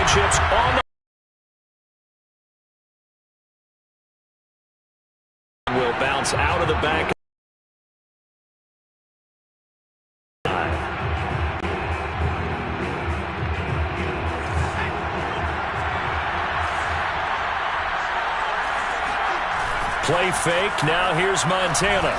championships on the will bounce out of the back. Play fake. Now here's Montana.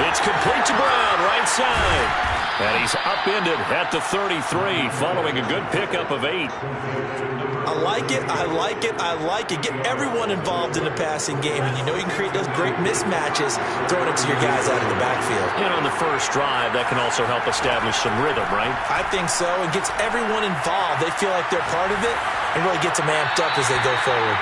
It's complete to Brown, right side. And he's upended at the 33, following a good pickup of 8. I like it, I like it, I like it. Get everyone involved in the passing game, and you know you can create those great mismatches throwing it to your guys out of the backfield. And on the first drive, that can also help establish some rhythm, right? I think so. It gets everyone involved. They feel like they're part of it, and really gets them amped up as they go forward.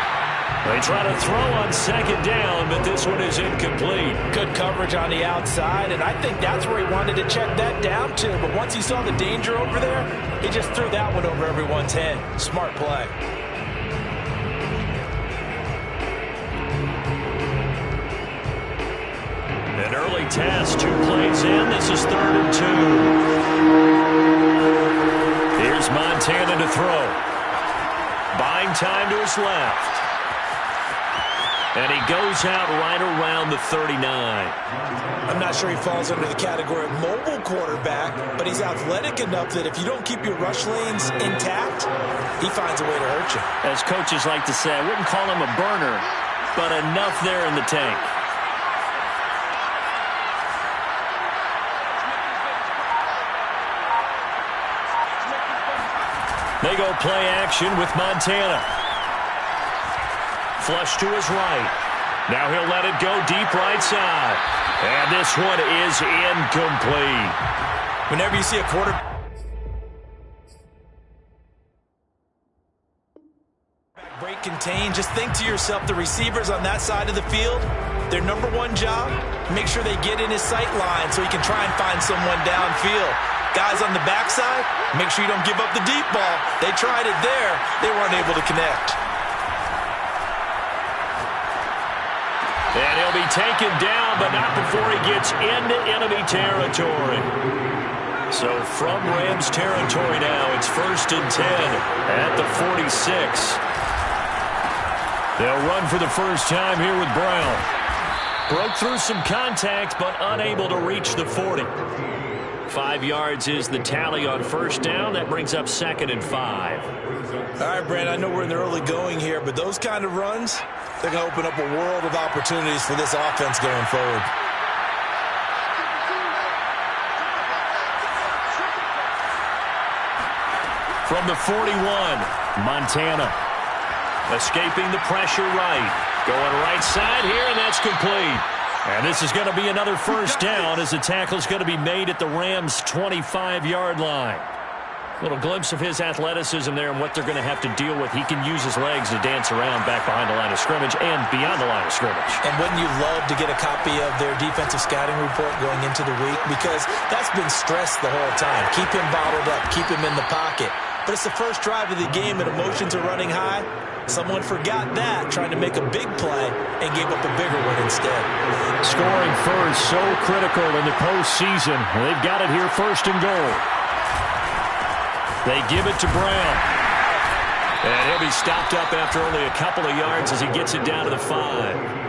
They try to throw on second down, but this one is incomplete. Good coverage on the outside, and I think that's where he wanted to check that down to. But once he saw the danger over there, he just threw that one over everyone's head. Smart play. An early test, 2 plays in. This is 3rd and 2. Here's Montana to throw. Buying time to his left. And he goes out right around the 39. I'm not sure he falls under the category of mobile quarterback, but he's athletic enough that if you don't keep your rush lanes intact, he finds a way to hurt you. As coaches like to say, I wouldn't call him a burner, but enough there in the tank. They go play action with Montana. Flush to his right. Now he'll let it go deep right side. And this one is incomplete. Whenever you see a quarterback break contain, just think to yourself, the receivers on that side of the field, their number one job, make sure they get in his sight line so he can try and find someone downfield. Guys on the backside, make sure you don't give up the deep ball. They tried it there. They weren't able to connect. And he'll be taken down, but not before he gets into enemy territory. So from Rams territory now, it's 1st and 10 at the 46. They'll run for the first time here with Brown. Broke through some contact, but unable to reach the 40. 5 yards is the tally on first down. That brings up 2nd and 5. All right, Brand, I know we're in the early going here, but those kind of runs, they're going to open up a world of opportunities for this offense going forward. From the 41, Montana. Escaping the pressure right. Going right side here, and that's complete. And this is going to be another first down as the tackle is going to be made at the Rams' 25-yard line. Little glimpse of his athleticism there and what they're going to have to deal with. He can use his legs to dance around back behind the line of scrimmage and beyond the line of scrimmage. And wouldn't you love to get a copy of their defensive scouting report going into the week? Because that's been stressed the whole time. Keep him bottled up. Keep him in the pocket. But it's the first drive of the game and emotions are running high. Someone forgot that, trying to make a big play, and gave up a bigger one instead. Scoring first, so critical in the postseason. They've got it here, 1st and goal. They give it to Brown. And he'll be stopped up after only a couple of yards as he gets it down to the 5.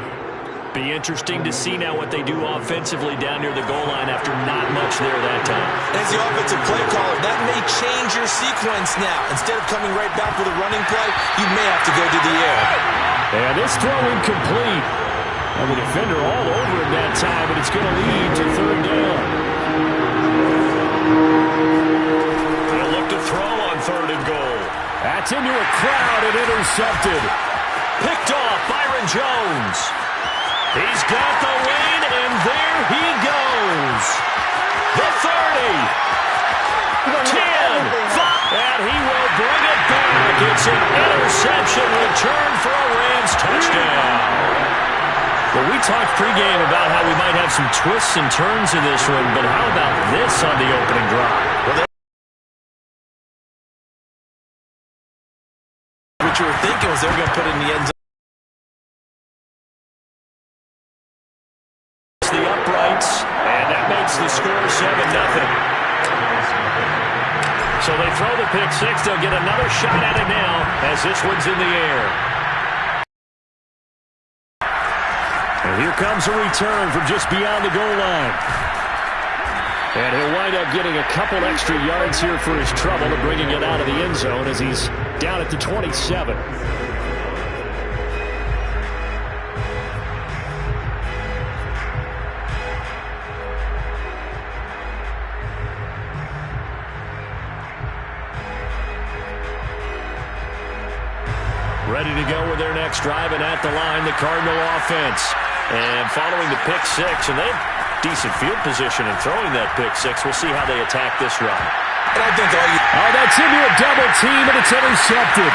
Be interesting to see now what they do offensively down near the goal line after not much there that time. As the offensive play caller, that may change your sequence now. Instead of coming right back with a running play, you may have to go to the air. And this throw incomplete. And the defender all over him that time, but it's going to lead to 3rd down. They'll look to throw on 3rd and goal. That's into a crowd and intercepted. Picked off Byron Jones. He's got the lead, and there he goes. The 30. 10. 5. And he will bring it back. It's an interception return for a Rams touchdown. Well, we talked pregame about how we might have some twists and turns in this one, but how about this on the opening drive? What you were thinking was they were going to put it in the end zone. The uprights, and that makes the score 7-0. So they throw the pick six. They'll get another shot at it now as this one's in the air. And here comes a return from just beyond the goal line. And he'll wind up getting a couple extra yards here for his trouble to bringing it out of the end zone as he's down at the 27. Ready to go with their next drive, and at the line, the Cardinal offense. And following the pick six, and they have decent field position in throwing that pick six. We'll see how they attack this run. And I think that's into a double team, and it's intercepted.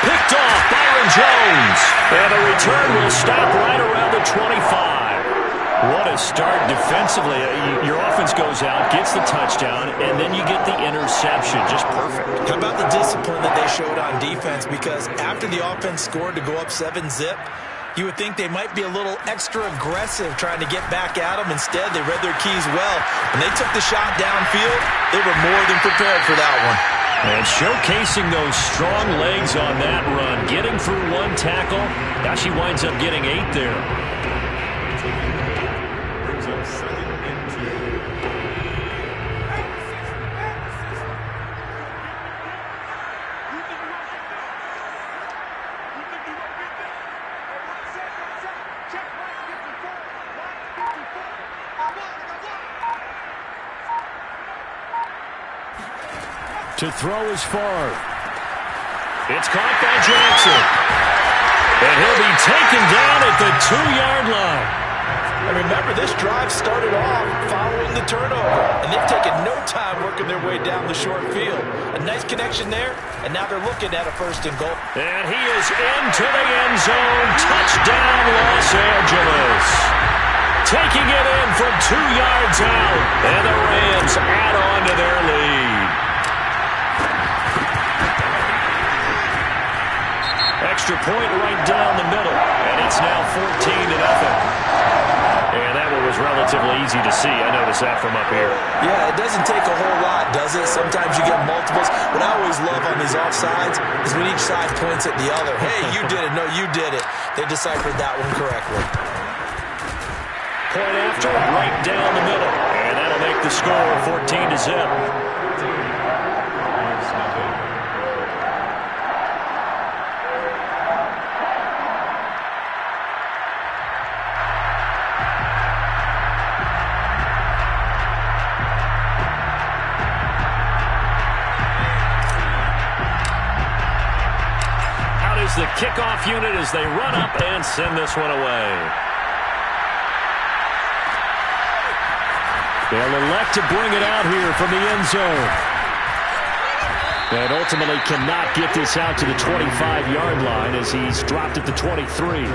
Picked off, Byron Jones. And the return will stop right around the 25. What a start defensively. Your offense goes out, gets the touchdown, and then you get the interception. Just perfect. How about the discipline that they showed on defense? Because after the offense scored to go up 7-zip, you would think they might be a little extra aggressive trying to get back at them. Instead, they read their keys well. When they took the shot downfield, they were more than prepared for that one. And showcasing those strong legs on that run. Getting through one tackle. Now she winds up getting 8 there. To throw is far. It's caught by Jackson. And he'll be taken down at the 2-yard line. And remember, this drive started off following the turnover. And they've taken no time working their way down the short field. A nice connection there, and now they're looking at a 1st and goal. And he is into the end zone. Touchdown, Los Angeles. Taking it in from 2 yards out. And the Rams add on to their lead. Extra point right down the middle, and it's now 14-0. And that one was relatively easy to see. I noticed that from up here. Yeah, it doesn't take a whole lot, does it? Sometimes you get multiples. What I always love on these offsides is when each side points at the other. Hey, you did it. No, you did it. They deciphered that one correctly. Point after, right down the middle. And that'll make the score 14-0. The kickoff unit as they run up and send this one away. They'll elect to bring it out here from the end zone. And ultimately cannot get this out to the 25-yard line as he's dropped at the 23.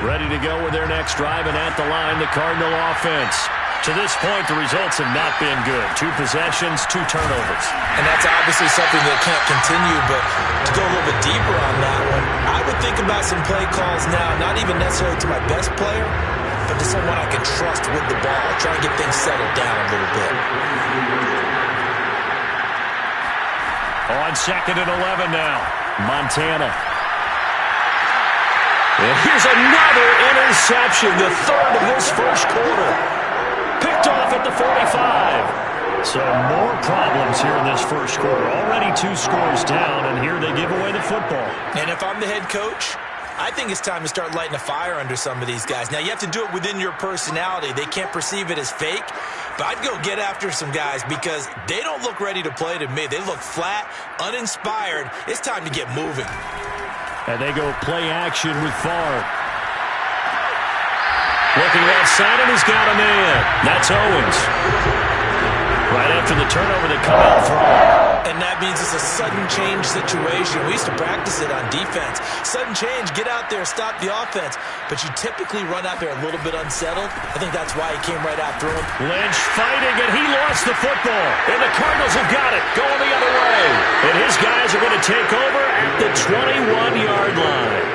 Ready to go with their next drive, and at the line, the Cardinal offense. To this point, the results have not been good. 2 possessions, 2 turnovers. And that's obviously something that can't continue, but to go a little bit deeper on that one, I would think about some play calls now, not even necessarily to my best player, but to someone I can trust with the ball. Try and get things settled down a little bit. On 2nd and 11 now, Montana. And here's another interception, the 3rd of this first quarter. Picked off at the 45. So more problems here in this first quarter. Already 2 scores down, and here they give away the football. And if I'm the head coach, I think it's time to start lighting a fire under some of these guys. Now, you have to do it within your personality. They can't perceive it as fake. But I'd go get after some guys because they don't look ready to play to me. They look flat, uninspired. It's time to get moving. And they go play action with Favre. Looking outside, and he's got a man. That's Owens. Right after the turnover, they come out throwing. And that means it's a sudden change situation. We used to practice it on defense. Sudden change, get out there, stop the offense. But you typically run out there a little bit unsettled. I think that's why he came right after him. Lynch fighting, and he lost the football. And the Cardinals have got it, going the other way. And his guys are going to take over at the 21-yard line.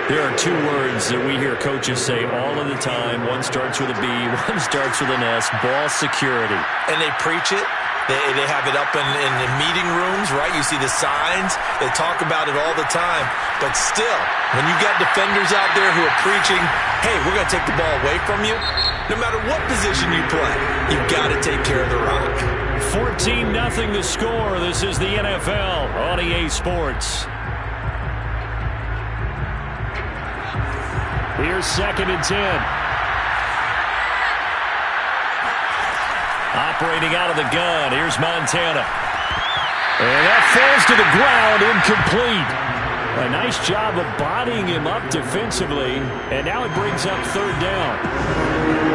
There are two words that we hear coaches say all of the time. One starts with a B, one starts with an S, ball security. And they preach it. They have it up in the meeting rooms, right? You see the signs. They talk about it all the time. But still, when you got defenders out there who are preaching, hey, we're going to take the ball away from you, no matter what position you play, you've got to take care of the rock. 14-0 the score. This is the NFL on EA Sports. Here's 2nd and 10. Operating out of the gun. Here's Montana. And that falls to the ground, incomplete. A nice job of bodying him up defensively. And now it brings up 3rd down.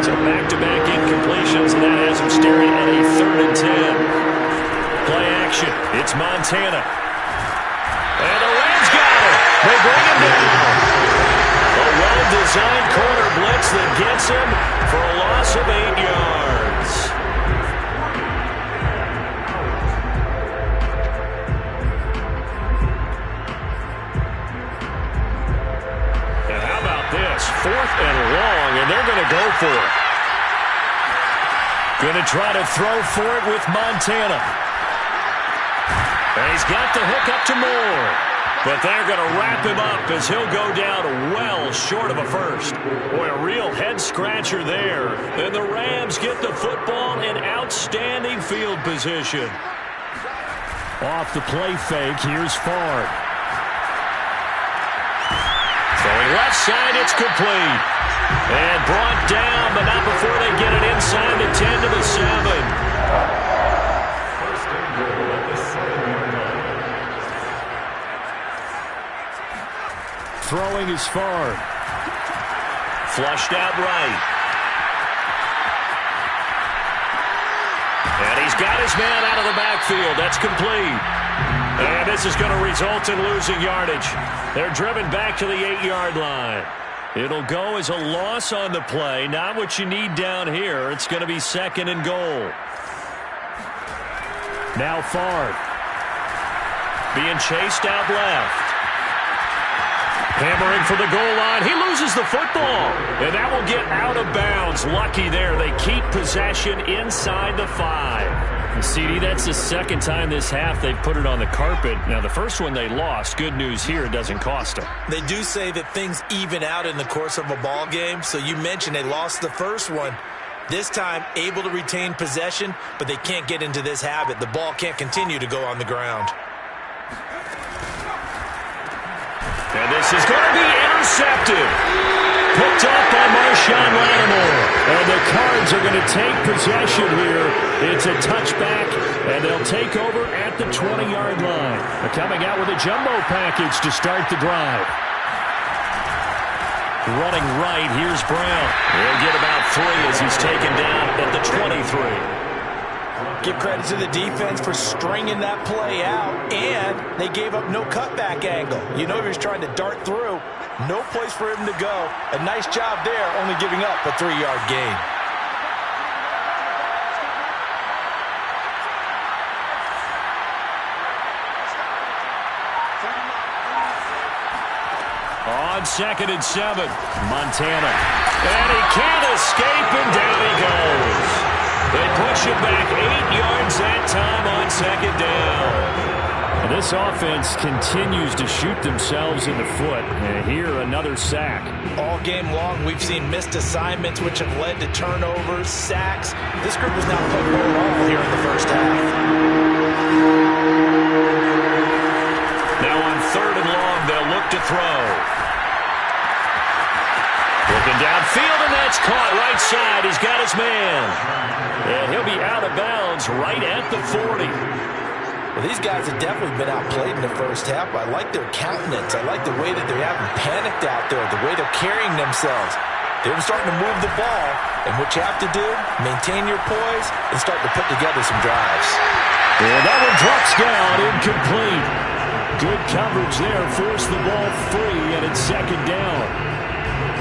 So back-to-back incompletions, and that has him staring at a 3rd and 10. Play action. It's Montana. And the Rams got him. They bring him down. A well-designed corner blitz that gets him for a loss of 8 yards. And how about this? 4th and long, and they're going to go for it. Going to try to throw for it with Montana. And he's got the hook up to Moore. But they're going to wrap him up as he'll go down well short of a first. Boy, a real head-scratcher there. And the Rams get the football in outstanding field position. Off the play fake, here's Favre. Throwing left side, it's complete. And brought down, but not before they get it inside the 10 to the 7. Throwing is Favre. Flushed out right. And he's got his man out of the backfield. That's complete. And this is going to result in losing yardage. They're driven back to the 8-yard line. It'll go as a loss on the play. Not what you need down here. It's going to be 2nd and goal. Now Favre. Being chased out left. Hammering for the goal line. He loses the football. And that will get out of bounds. Lucky there. They keep possession inside the 5. CD, that's the 2nd time this half they've put it on the carpet. Now, the first one they lost. Good news here, it doesn't cost them. They do say that things even out in the course of a ball game. So you mentioned they lost the first one. This time, able to retain possession, but they can't get into this habit. The ball can't continue to go on the ground. And this is going to be intercepted. Picked up by Marshawn Lattimore. And the Cards are going to take possession here. It's a touchback, and they'll take over at the 20-yard line. They're coming out with a jumbo package to start the drive. Running right, here's Brown. He'll get about 3 as he's taken down at the 23. Give credit to the defense for stringing that play out, and they gave up no cutback angle. You know he was trying to dart through. No place for him to go. A nice job there, only giving up a 3-yard gain. On 2nd and 7, Montana. And he can't escape, and down he goes. They push him back 8 yards that time on 2nd down. And this offense continues to shoot themselves in the foot. And here, another sack. All game long, we've seen missed assignments, which have led to turnovers, sacks. This group was not playing well at all here in the first half. Now on 3rd and long, they'll look to throw. Looking downfield, and that's caught right side. He's got his man. And he'll be out of bounds right at the 40. Well, these guys have definitely been outplayed in the first half. I like their countenance. I like the way that they haven't panicked out there, the way they're carrying themselves. They're starting to move the ball, and what you have to do, maintain your poise and start to put together some drives. And that one drops down, incomplete. Good coverage there, forced the ball free, and it's second down.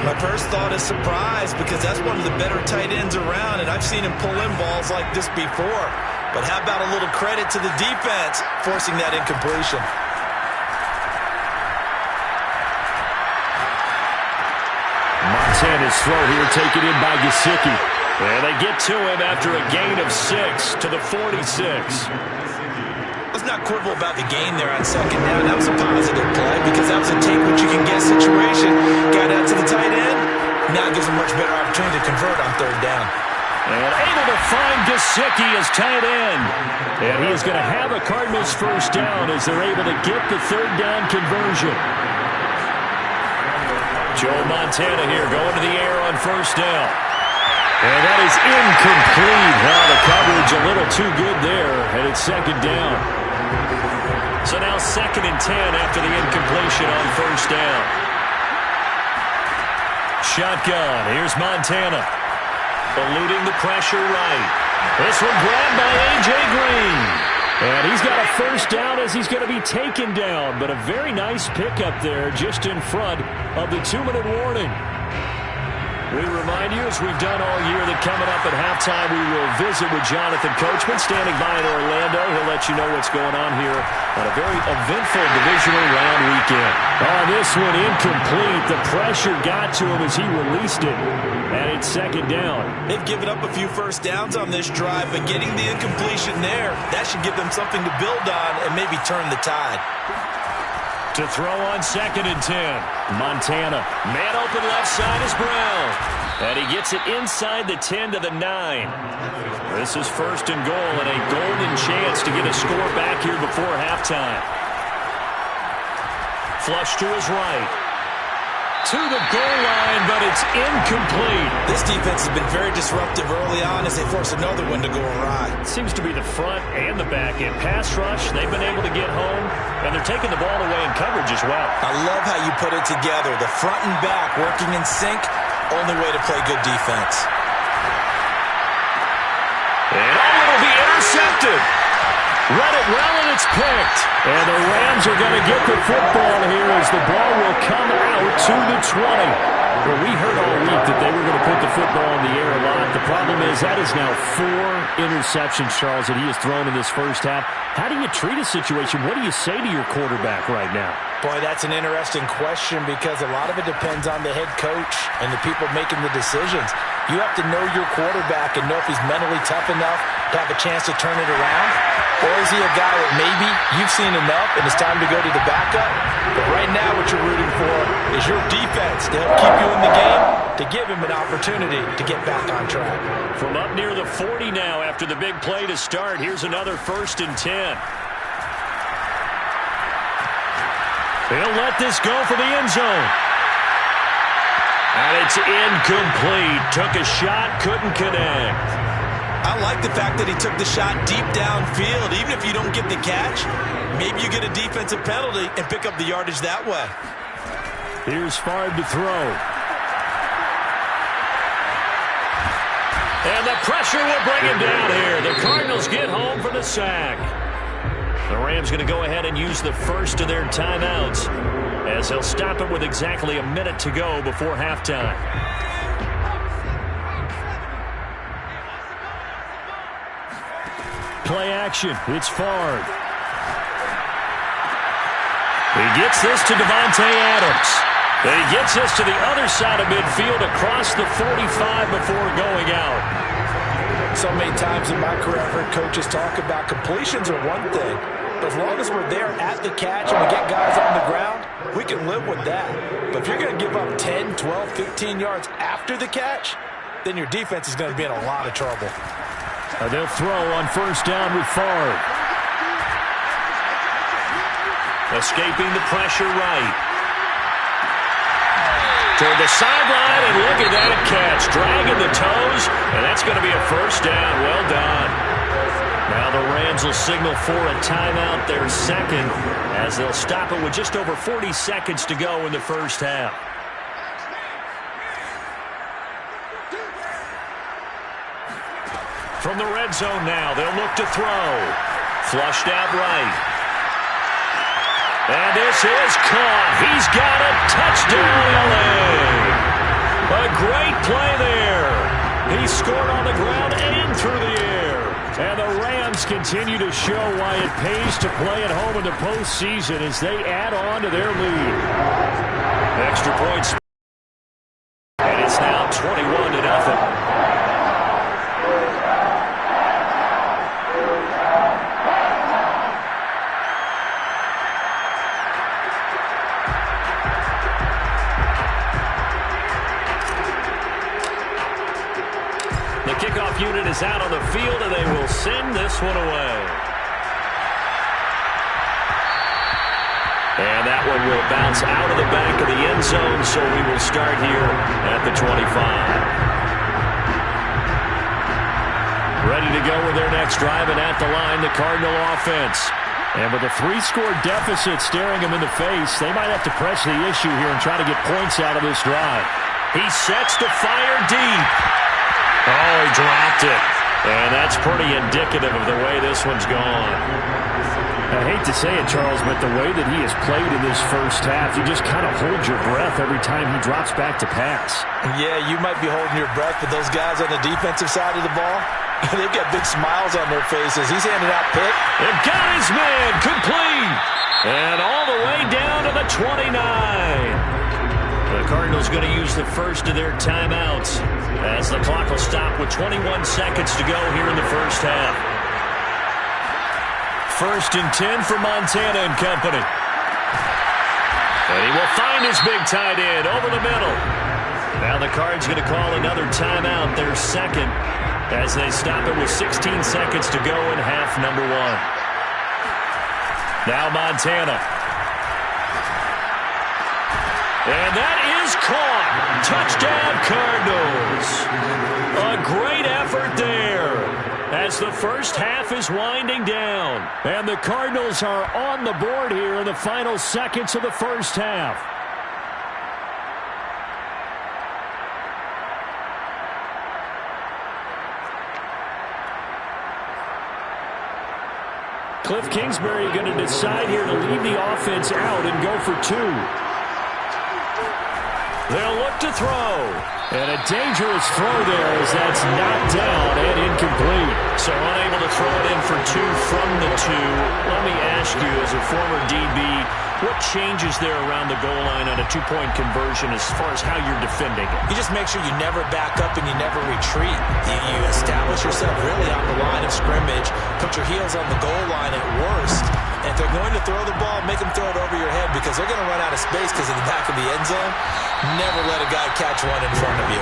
My first thought is surprise because that's one of the better tight ends around, and I've seen him pull in balls like this before. But how about a little credit to the defense forcing that incompletion? Montana's throw here taken in by Gesicki. And they get to him after a gain of 6 to the 46. Let's not quibble about the gain there on second down. That was a positive play because that was a take-what-you-can-get situation. Got out to the tight end. Now it gives him much better opportunity to convert on third down. And able to find Gesicki as tight end. And he is going to have a Cardinals first down as they're able to get the third down conversion. Joe Montana here going to the air on first down. And that is incomplete. Wow, the coverage a little too good there, and it's second down. So now 2nd and 10 after the incompletion on first down. Shotgun. Here's Montana. Eluding the pressure right. This one grabbed by A.J. Green. And he's got a first down as he's going to be taken down. But a very nice pickup there just in front of the 2-minute warning. We remind you, as we've done all year, that coming up at halftime, we will visit with Jonathan Coachman, standing by in Orlando. He'll let you know what's going on here on a very eventful divisional round weekend. Oh, this one incomplete. The pressure got to him as he released it, and it's second down. They've given up a few first downs on this drive, but getting the incompletion there, that should give them something to build on and maybe turn the tide. To throw on 2nd and 10. Montana. Man open left side is Brown. And he gets it inside the 10 to the 9. This is 1st and goal and a golden chance to get a score back here before halftime. Flush to his right. To the goal line, but it's incomplete. This defense has been very disruptive early on as they force another one to go awry. It seems to be the front and the back end. Pass rush, they've been able to get home, and they're taking the ball away in coverage as well. I love how you put it together. The front and back working in sync, only way to play good defense. And will be intercepted. Read it well, and it's picked. And the Rams are going to get the football here as the ball will come out to the 20. Well, we heard all week that they were going to put the football in the air a lot. The problem is that is now 4 interceptions, Charles, that he has thrown in this first half. How do you treat a situation? What do you say to your quarterback right now? Boy, that's an interesting question because a lot of it depends on the head coach and the people making the decisions. You have to know your quarterback and know if he's mentally tough enough to have a chance to turn it around. Or is he a guy that maybe you've seen enough and it's time to go to the backup? But right now what you're rooting for is your defense to help keep you in the game, to give him an opportunity to get back on track. From up near the 40 now after the big play to start, here's another 1st and 10. They'll let this go for the end zone. And it's incomplete. Took a shot, couldn't connect. I like the fact that he took the shot deep downfield. Even if you don't get the catch, maybe you get a defensive penalty and pick up the yardage that way. Here's Favre to throw. And the pressure will bring him down here. The Cardinals get home for the sack. The Rams going to go ahead and use the first of their timeouts as they'll stop it with exactly a minute to go before halftime. Play action. It's Favre. He gets this to Davante Adams. He gets this to the other side of midfield across the 45 before going out. So many times in my career, I've heard coaches talk about completions are one thing. But as long as we're there at the catch and we get guys on the ground, we can live with that. But if you're going to give up 10, 12, 15 yards after the catch, then your defense is going to be in a lot of trouble. They'll throw on first down with Favre. Escaping the pressure right. Toward the sideline, and look at that catch. Dragging the toes, and that's going to be a first down. Well done. Now the Rams will signal for a timeout, their second, as they'll stop it with just over 40 seconds to go in the first half. From the red zone now, they'll look to throw. Flushed out right. And this is caught. He's got it. Touchdown, L.A. A great play there. He scored on the ground and through the air. And the Rams continue to show why it pays to play at home in the postseason as they add on to their lead. Extra points. And it's now 21-0. The kickoff unit is out on the field, and they will send this one away. And that one will bounce out of the back of the end zone, so we will start here at the 25. Ready to go with their next drive, and at the line, the Cardinal offense. And with a 3-score deficit staring them in the face, they might have to press the issue here and try to get points out of this drive. He sets to fire deep. Oh, he dropped it. And that's pretty indicative of the way this one's gone. I hate to say it, Charles, but the way that he has played in this first half, you just kind of hold your breath every time he drops back to pass. Yeah, you might be holding your breath, but those guys on the defensive side of the ball, they've got big smiles on their faces. He's handing out pick. They've got his man complete. And all the way down to the 29. The Cardinals going to use the first of their timeouts as the clock will stop with 21 seconds to go here in the first half. 1st and 10 for Montana and company. And he will find his big tight end over the middle. Now the Cards going to call another timeout, their second, as they stop it with 16 seconds to go in half number 1. Now Montana. And that is caught. Touchdown, Cardinals. A great effort there as the first half is winding down. And the Cardinals are on the board here in the final seconds of the first half. Cliff Kingsbury going to decide here to leave the offense out and go for 2. They'll look to throw. And a dangerous throw there as that's knocked down and incomplete. So unable to throw it in for 2 from the 2. Let me ask you, as a former DB, what changes there around the goal line on a 2-point conversion as far as how you're defending it? You just make sure you never back up and you never retreat. You establish yourself really on the line of scrimmage, put your heels on the goal line at worst. And if they're going to throw the ball, make them throw it over your head because they're going to run out of space because of the back of the end zone. Never let a guy catch one in front of you.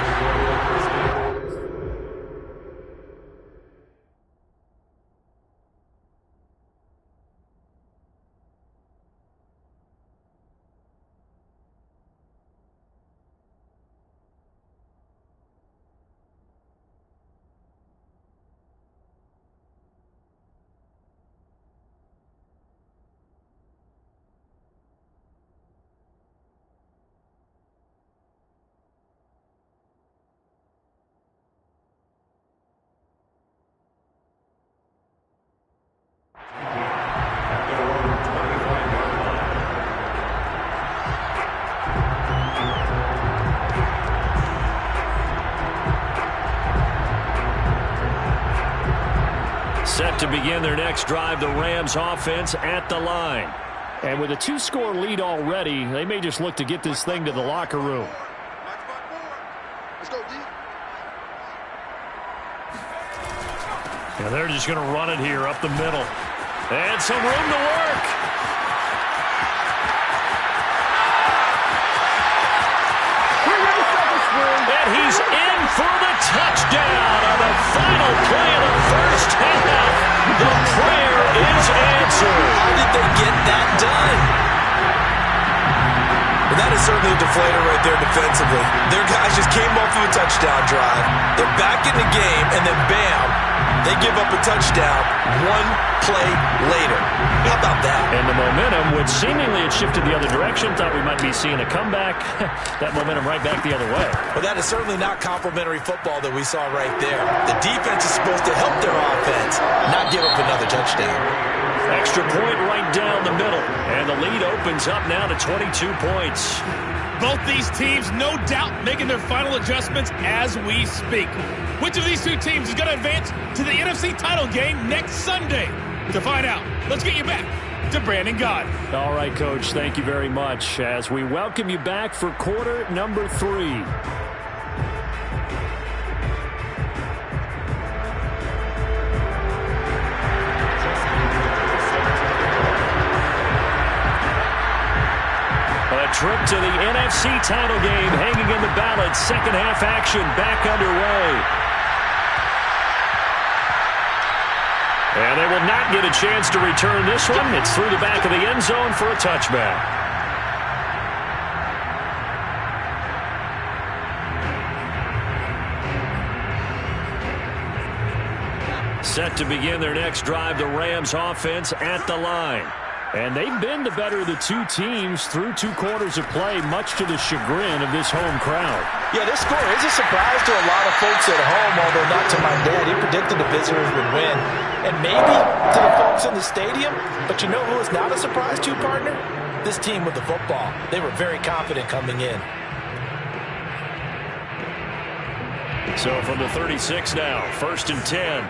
Set to begin their next drive, the Rams offense at the line. And with a 2-score lead already, they may just look to get this thing to the locker room. Let's go, D. And they're just going to run it here up the middle. And some room to work. And he's in for the touchdown on the final play of the first half. The prayer is answered. How did they get that done? Well, that is certainly a deflator right there defensively. Their guys just came off of a touchdown drive. They're back in the game, and then bam, they give up a touchdown 1 play later. How about that? And the momentum, which seemingly had shifted the other direction, thought we might be seeing a comeback. That momentum right back the other way. Well, that is certainly not complimentary football that we saw right there. The defense is supposed to help their offense, not give up another touchdown. extra point right down the middle. And the lead opens up now to 22 points. Both these teams, no doubt, making their final adjustments as we speak. Which of these two teams is going to advance to the NFC title game next Sunday? To find out, let's get you back to Brandon Gaudin. All right, Coach, thank you very much as we welcome you back for quarter number 3. A trip to the NFC title game hanging in the balance. Second half action back underway. And they will not get a chance to return this one. It's through the back of the end zone for a touchback. Set to begin their next drive, the Rams offense at the line. And they've been the better of the two teams through 2 quarters of play, much to the chagrin of this home crowd. Yeah, this score is a surprise to a lot of folks at home, although not to my dad. He predicted the visitors would win. And maybe to the folks in the stadium. But you know who is not a surprise to, partner? This team with the football. They were very confident coming in. So from the 36 now, 1st and 10.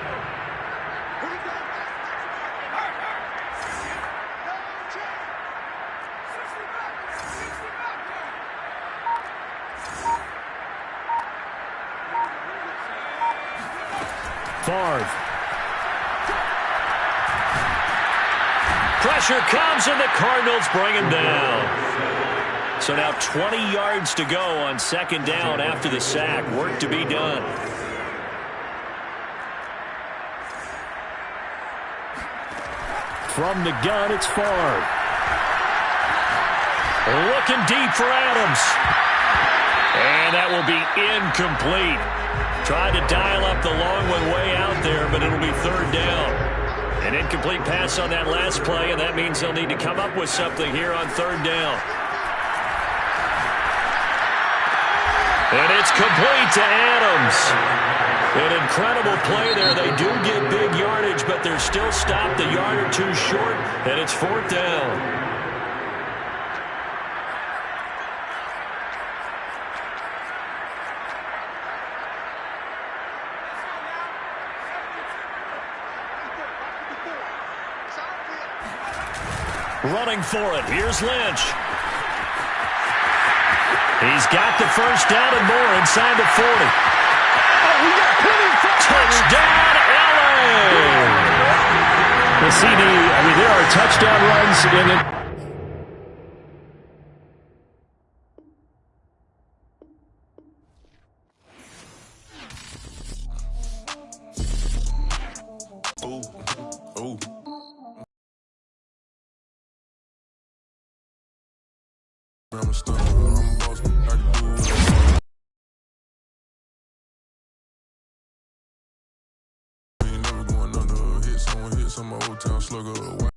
Favre. Pressure comes and the Cardinals bring him down. So now 20 yards to go on 2nd down after the sack. Work to be done. From the gun, it's Favre. Looking deep for Adams. And that will be incomplete. Tried to dial up the long one way out there, but it'll be 3rd down. An incomplete pass on that last play, and that means they'll need to come up with something here on 3rd down. And it's complete to Adams. An incredible play there. They do get big yardage, but they're still stopped a yard or 2 short, and it's 4th down. Running for it. Here's Lynch. He's got the 1st down and more inside the 40. Oh, we got plenty of touchdown, LA! The CD, there are touchdown runs in it. I'm a stunner, I'm a boss, I can do it. Ain't never going under a hit, someone hits on my old town slugger.